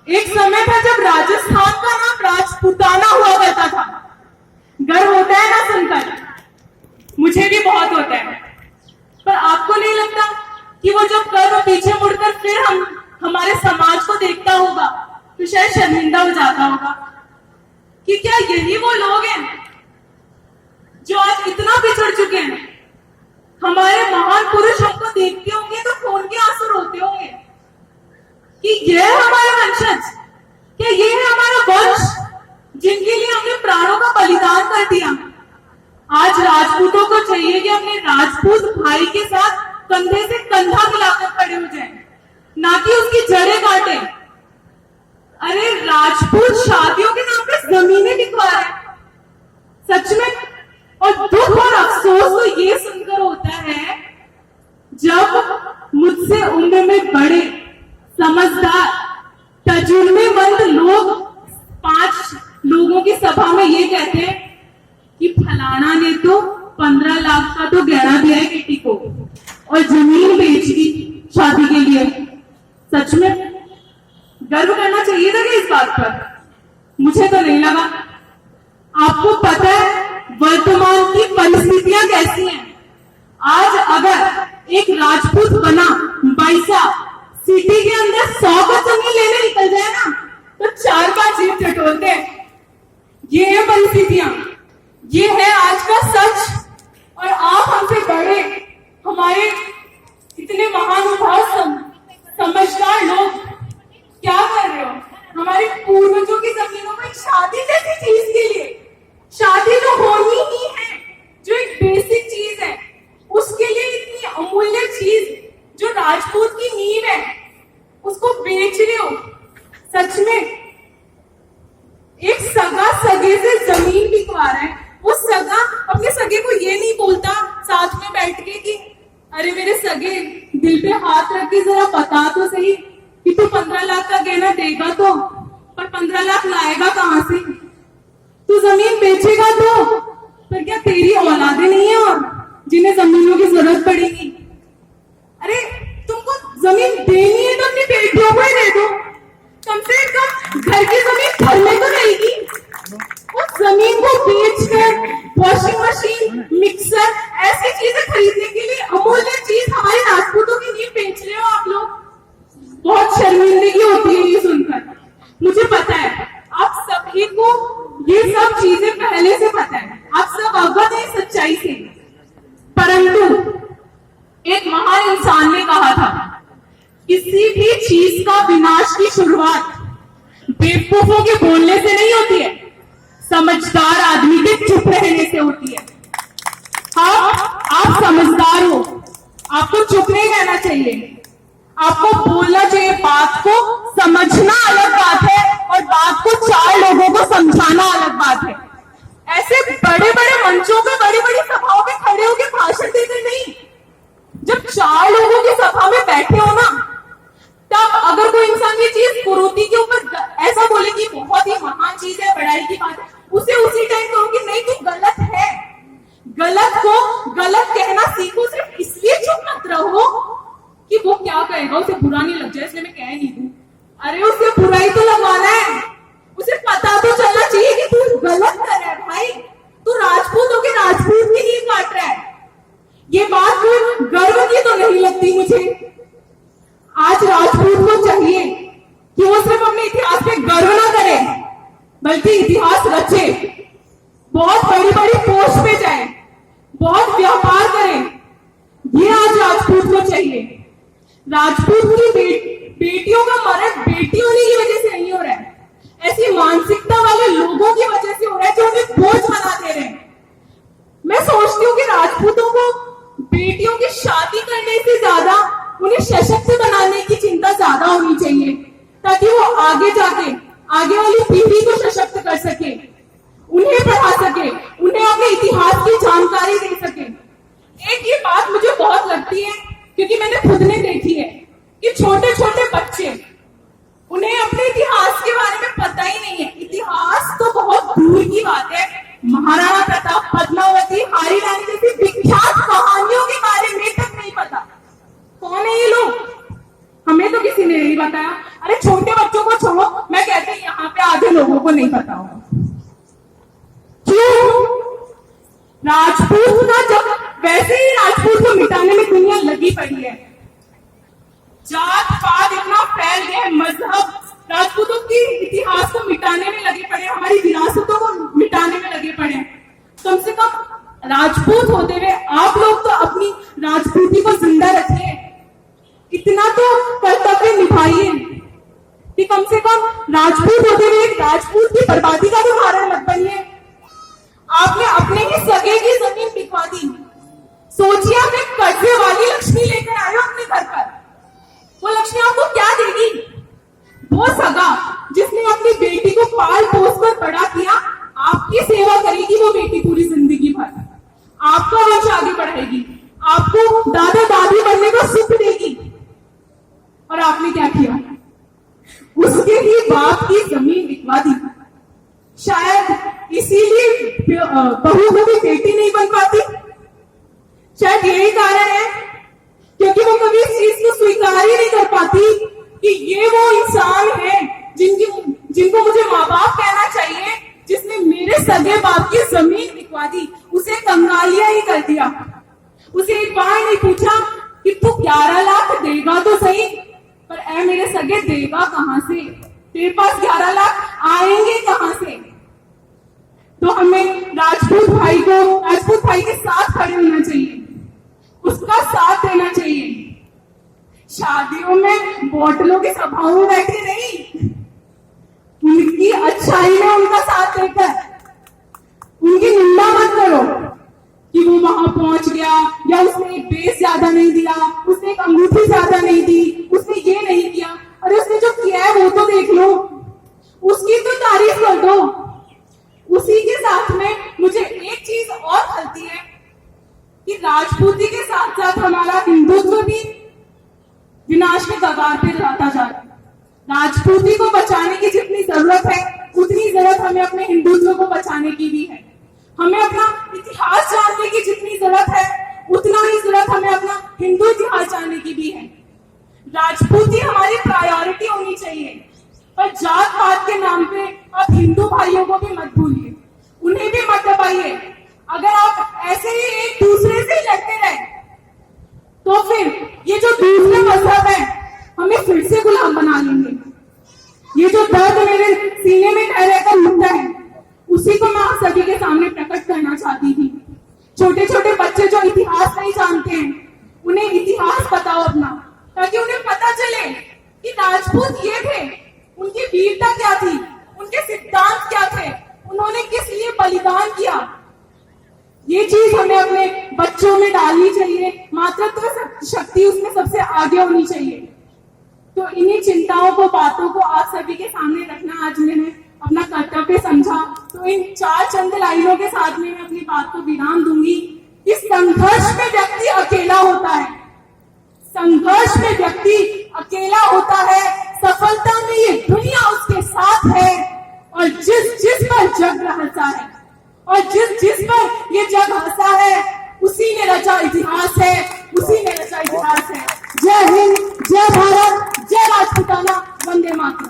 एक समय था जब राजस्थान का नाम राजपूताना हुआ करता था। गर्व होता है ना सुनकर, मुझे भी बहुत होता है। पर आपको नहीं लगता कि वो जब गर्व पीछे मुड़कर फिर हमारे समाज को देखता होगा तो शायद शर्मिंदा हो जाता होगा कि क्या यही वो लोग हैं जो आज इतना पिछड़ चुके हैं। हमारे महान पुरुष हमको देखते होंगे तो खून के आंसू रोते होंगे कि ये है हमारे वंशज, क्या ये है हमारा वंश जिनके लिए हमने प्राणों का बलिदान कर दिया। आज राजपूतों को चाहिए कि अपने राजपूत भाई के साथ कंधे से कंधा मिलाकर खड़े हो जाएं, ना कि उसकी जड़ें काटे। अरे राजपूत शादियों के नाम पे जमीनें बिकवा रहे हैं, सच में। और दुख और अफसोस तो ये सुनकर होता है जब मुझसे उम्र में बड़े समझदार तजुर्बेमंद लोग 5 लोगों की सभा में ये कहते हैं कि फलाना ने तो 15 लाख का तो गहना दिया है बेटी को और जमीन बेच दी शादी के लिए। सच में गर्व करना चाहिए था क्या इस बात पर? मुझे तो नहीं लगा। आपको पता है वर्तमान की परिस्थितियां कैसी हैं। आज अगर एक राजपूत बना बाईसा सिटी के अंदर 100 का जमीन लेने निकल जाए ना तो 4-5 जीप टटोलते हैं। ये है परिस्थितियां, ये है आज का सच। और आप हमसे बड़े, हमारे इतने महानुभाव समझदार लोग क्या कर रहे हो? हमारे पूर्वजों की जमीनों में शादी जैसी चीज के लिए, शादी जो होनी ही है, जो एक बेसिक चीज है, उसके लिए इतनी अमूल्य चीज जो राजपूत की नींव है उसको बेच रहे हो। सच में एक सगा सगे से जमीन बिकवा रहा है। वो सगा अपने सगे को ये नहीं बोलता साथ में बैठ के कि अरे मेरे सगे दिल पे हाथ रख के जरा बता तो सही कि तू 15 लाख का गहना देगा तो, पर 15 लाख लाएगा कहां से? तू जमीन बेचेगा तो, पर क्या तेरी औलादे नहीं है और जिन्हें जमीनों की जरूरत पड़ेगी? अरे तुमको जमीन देनी है तो अपनी बेटियों को ही दे दो, कम से कम घर की जमीन घर में तो रहेगी। उस जमीन को बेचकर वॉशिंग मशीन, मिक्सर ऐसी चीजें खरीदने के लिए अमूल्य चीज हमारे राजपूतों की नींव बेच रहे हो आप लोग। बहुत शर्मिंदगी होती है ये सुनकर। मुझे पता है आप सभी को ये सब चीजें पहले से पता है, आप सब अवगत हैं सच्चाई से। परंतु एक महान इंसान ने कहा था किसी भी चीज का विनाश की शुरुआत बेवकूफों के बोलने से नहीं होती है, समझदार आदमी के चुप रहने से होती है। हाँ, आप समझदार हो, आपको चुप नहीं रहना चाहिए, आपको बोलना चाहिए। बात को समझना अलग बात है और बात को 4 लोगों को समझाना अलग बात है। ऐसे बड़े बड़े मंचों पे, बड़ी बड़ी सभाओं में खड़े होकर भाषण देकर नहीं, जब 4 लोगों की सभा में बैठे हो ना, तब अगर कोई इंसान ये चीज कुरीति के ऊपर ऐसा बोले कि बहुत ही महान चीज है, बड़ाई की बात है, उसे उसी टाइम कहो कि नहीं तू गलत है। गलत को गलत कहना सीखो, सिर्फ इसलिए चुप मत रहो कि वो क्या कहेगा उसे बुरा नहीं लग जाए इसलिए मैं कह नहीं दूं। अरे उसे बुराई तो लगाना है, उसे पता तो चलना चाहिए कि तू गलत कर रहा है भाई, तू राजपूतों के राजपूत की नींव काट रहा है। ये बात गर्व की तो नहीं लगती मुझे। आज राजपूत को चाहिए कि वो सिर्फ अपने इतिहास पे गर्व ना करे बल्कि इतिहास रचे, बहुत बड़ी बड़ी पोस्ट पे जाए, बहुत व्यापार करे। ये आज राजपूत को चाहिए। राजपूत की बेटियों का मरण बेटी होने की वजह से नहीं हो रहा है, ऐसी मानसिकता वाले लोगों की वजह से हो रहा है जो उन्हें बोझ बना दे रहे हैं। मैं सोचती हूँ कि राजपूतों को बेटियों की शादी करने से ज्यादा उन्हें सशक्त बनाने की चिंता ज्यादा होनी चाहिए, ताकि वो आगे जाके आगे वाली पीढ़ी को सशक्त कर सके, उन्हें पढ़ा सके, उन्हें अपने इतिहास की जानकारी दे सके। एक ये बात मुझे बहुत लगती है क्योंकि मैंने खुद ने देखी है कि छोटे छोटे बच्चे, उन्हें अपने इतिहास के बारे में पता ही नहीं है। इतिहास तो बहुत दूर की बात है, महाराणा प्रताप, पद्मावती, हारी रानी जैसी विख्यात कहानियों के बारे में तक नहीं पता। कौन है ये लोग? हमें तो किसी ने नहीं बताया। अरे छोटे बच्चों को छोड़ो, लोगों को नहीं पता होगा। क्यों? राजपूत ना, जब वैसे ही राजपूत को मिटाने में दुनिया लगी पड़ी है। जात पात इतना फैल गया है, मजहब राजपूतों की इतिहास को मिटाने में लगे पड़े, हमारी विरासतों को मिटाने में लगे पड़े। कम से कम राजपूत होते हुए आप लोग तो अपनी राजपूती को जिंदा रखिए, इतना तो कर्तव्य निभाइए कि कम से कम राजपूत होते हुए एक राजपूत की बर्बादी का तो कारण मत बनिए। आपने अपने ही सगे की जमीन बिकवा दी। सोचिए, आप एक कर्जे वाली लक्ष्मी लेकर आए हो अपने घर पर, वो लक्ष्मी आपको क्या देगी? वो सगा जिसने अपनी बेटी को पाल पोस कर बड़ा किया, आपकी सेवा करेगी वो बेटी पूरी जिंदगी भर, आपका वंश आगे बढ़ाएगी, आपको दादा दादी बनने का सुख देगी। और आपने क्या किया? उसके ही बाप की जमीन बिकवा दी। शायद इसीलिए बहू को भी बेटी नहीं बन पाती, शायद यही कारण है, क्योंकि वो कभी इस चीज को स्वीकार ही नहीं कर पाती कि ये वो इंसान है जिनको मुझे माँ बाप कहना चाहिए, जिसने मेरे सगे बाप की जमीन बिकवा दी, उसे कंगालिया ही कर दिया। उसे एक बार नहीं पूछा कि तू 11 लाख देगा तो सही, पर ऐ मेरे सगे देगा कहां से? तेरे पास 11 लाख आएंगे कहां से? तो हमें राजपूत भाई के साथ खड़े होना चाहिए, उसका साथ देना चाहिए। शादियों में बोतलों की सभाओं में बैठे नहीं, उनकी अच्छाई में उनका साथ देकर उनकी निंदा मत करो कि वो वहां पहुंच गया, या उसने एक बेस ज्यादा नहीं दिया, उसने एक अंगूठी ज्यादा नहीं दी, उसने ये नहीं किया। अरे उसने जो किया है वो तो देख लो, उसकी तो तारीफ कर दो। उसी के साथ में मुझे एक चीज और खलती है कि राजपूती के साथ साथ हमारा हिंदुत्व भी विनाश के कगार पे जाता जा रहा है। राजपूती को बचाने की जितनी जरूरत है, उतनी जरूरत हमें अपने हिंदुत्व को बचाने की भी है। हमें अपना इतिहास जानने की जितनी जरूरत है, उतना ही जरूरत हमें अपना हिंदू इतिहास जानने की भी है। राजपूती हमारी प्रायोरिटी होनी चाहिए, पर जात पात के नाम पे आप हिंदू भाइयों को भी मत भूलिए, उन्हें भी मत दबाइए। अगर आप ऐसे ही एक दूसरे से लड़ते रहे तो फिर ये जो दूसरे मजहब है हमें फिर से गुलाम बना लेंगे। ये जो दर्द मेरे सीने में ठहरे का मुद्दा है, उसी को मैं आप सभी के सामने प्रकट करना चाहती थी। छोटे छोटे बच्चे जो इतिहास नहीं जानते हैं, उन्हें इतिहास बताओ अपना, ताकि उन्हें पता चले कि राजपूत ये थे, उनकी वीरता क्या थी, उनके सिद्धांत क्या थे, उन्होंने किस लिए बलिदान किया। ये चीज हमें अपने बच्चों में डालनी चाहिए, मातृत्व शक्ति उसमें सबसे आगे होनी चाहिए। तो इन्हीं चिंताओं को, बातों को आप सभी के सामने रखना आज मैंने अपना कर्तव्य समझा। तो इन 4 चंद लाइनों के साथ में मैं अपनी बात को विराम दूंगी। इस संघर्ष में व्यक्ति अकेला होता है, संघर्ष में व्यक्ति अकेला होता है, सफलता में ये दुनिया उसके साथ है। और जिस पर जग हंसा है, और जिस पर ये जग हंसा है, उसी ने रचा इतिहास है, उसी ने रचा इतिहास है। जय हिंद, जय भारत, जय राजपूताना, वंदे मातरम।